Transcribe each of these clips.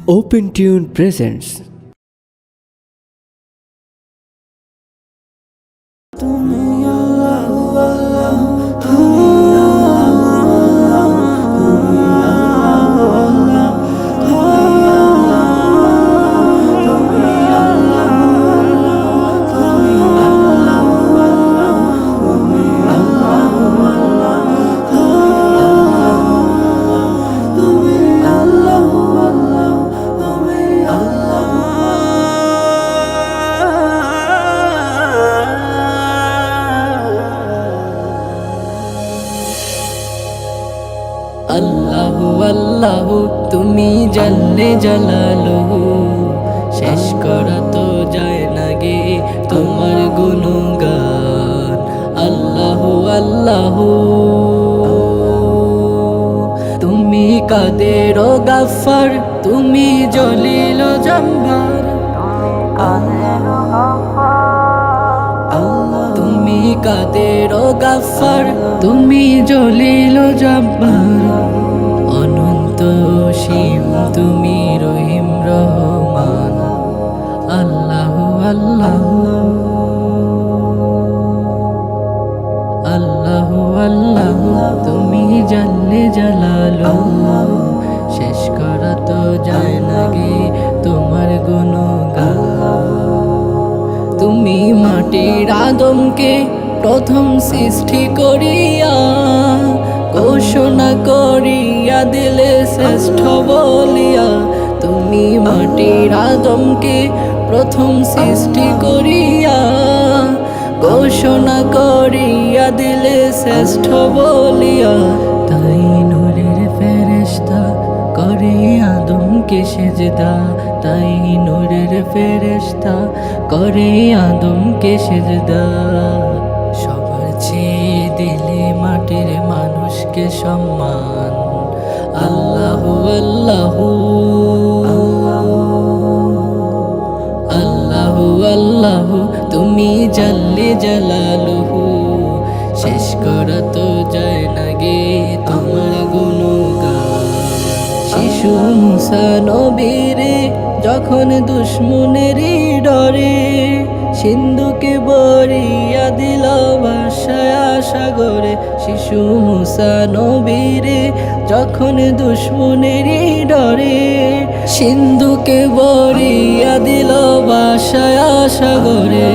Open Tune presents আল্লাহু আল্লাহু তুমি জাল্লে জালালুহু, শেষ করা তো যায় না গে তোমার গুণগান। আল্লাহু আল্লাহু তুমি কাদের ও গাফফার, তুমি জলিল ও জব্বার। তুমি কাদের ও গাফফার, তুমি জলিল ও জব্বার। অনন্ত সীম তুমি রহিম রহমান। আল্লাহু আল্লাহু আল্লাহু আল্লাহু তুমি জাল্লে জালালুহু, শেষ করা তো যায় না গে তোমার গুণগান। তুমি মাটির আদমকে প্রথম সৃষ্টি করিয়া, ঘোষণা করিয়া দিলে শ্রেষ্ঠ বলিয়া। তুমি মাটির আদমকে প্রথম সৃষ্টি করিয়া, ঘোষণা করিয়া দিলে শ্রেষ্ঠ বলিয়া। তাই নূরের ফেরেশতা করে আদমকে সেজদা, তাই নূরের ফেরেশতা করে আদমকে সেজদা। সবার চেয়ে দিলে মাটির মানুষকে সম্মান। আল্লাহু আল্লাহু আল্লাহু আল্লাহু তুমি জাল্লে জালালুহু, শেষ করা তো যায় না গে তোমার গুণগান। শিশু মুসা নবীরে যখন দুশ্মনেরই ডরে, সিন্ধুকে বরিয়া দিল ভাসায়া সাগরে। শিশু মুসা নবীরে যখন দুশ্মনেরই ডরে, সিন্ধুকে বরিয়া দিল ভাসায়া সাগরে।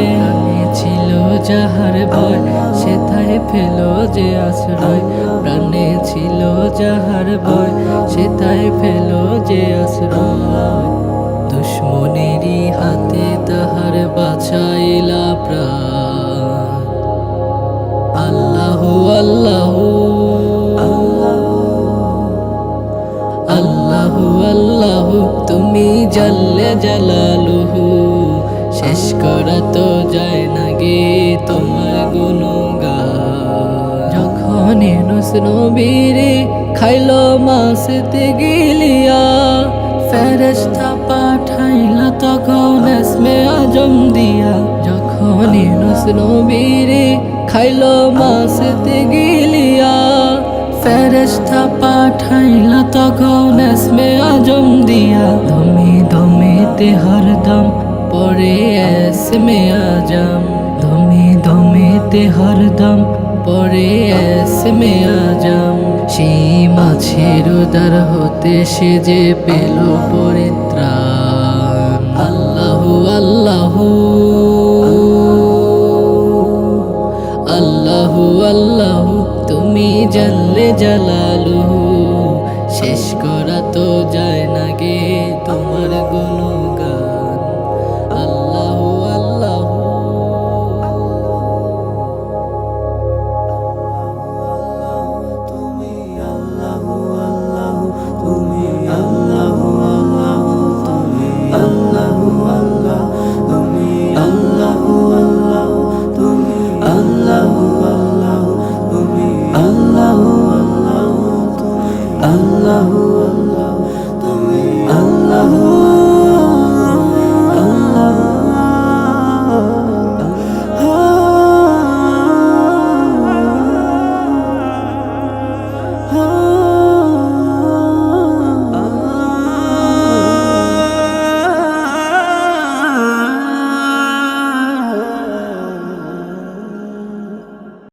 ছিল যাহার ভয় সেথায় পেল যে আশ্রয়, প্রাণে ছিল যাহার ভয় সেথায় পেল যে আশ্রয়। দুশ্মনেরই হাতে তাহার বাঁচাইলা প্রাণ। আল্লাহু আল্লাহু আল্লাহু আল্লাহু তুমি জাল্লে জালালুহু, শেষ করা তো যায় না গে তোমার গুণগান। যখন ইউনূস নবীরে খাইল মাছতে গিলিয়া, ফেরেশতা পাঠাইলা তখন ইসমে আজম দিয়া। যখন ইউনূস নবীরে খাইল মাছতে গিলিয়া, ফেরেশতা পাঠাইলা তখন ইসমে আজম দিয়া। দমে দমেতে হরদম পড়ে ইসমে আজম, দমে দমেতে হরদম পড়ে ইসমে আজম। সেই মাছের উদর হতে সে যে পেল পরিত্রাণ। আল্লাহু আল্লাহু আল্লাহু আল্লাহু তুমি জাল্লে জালালুহু, শেষ করা তো যায় না গে তোমার গুণগান। আল্লাহু আল্লাহু তুমি আল্লাহু আল্লাহু তুমি আল্লাহু আল্লাহু তুমি আল্লাহু আল্লাহু তুমি আল্লাহু আল্লাহু তুমি আল্লাহু আল্লাহু তুমি আল্লাহু আল্লাহু তুমি আল্লাহু আল্লাহু তুমি আল্লাহু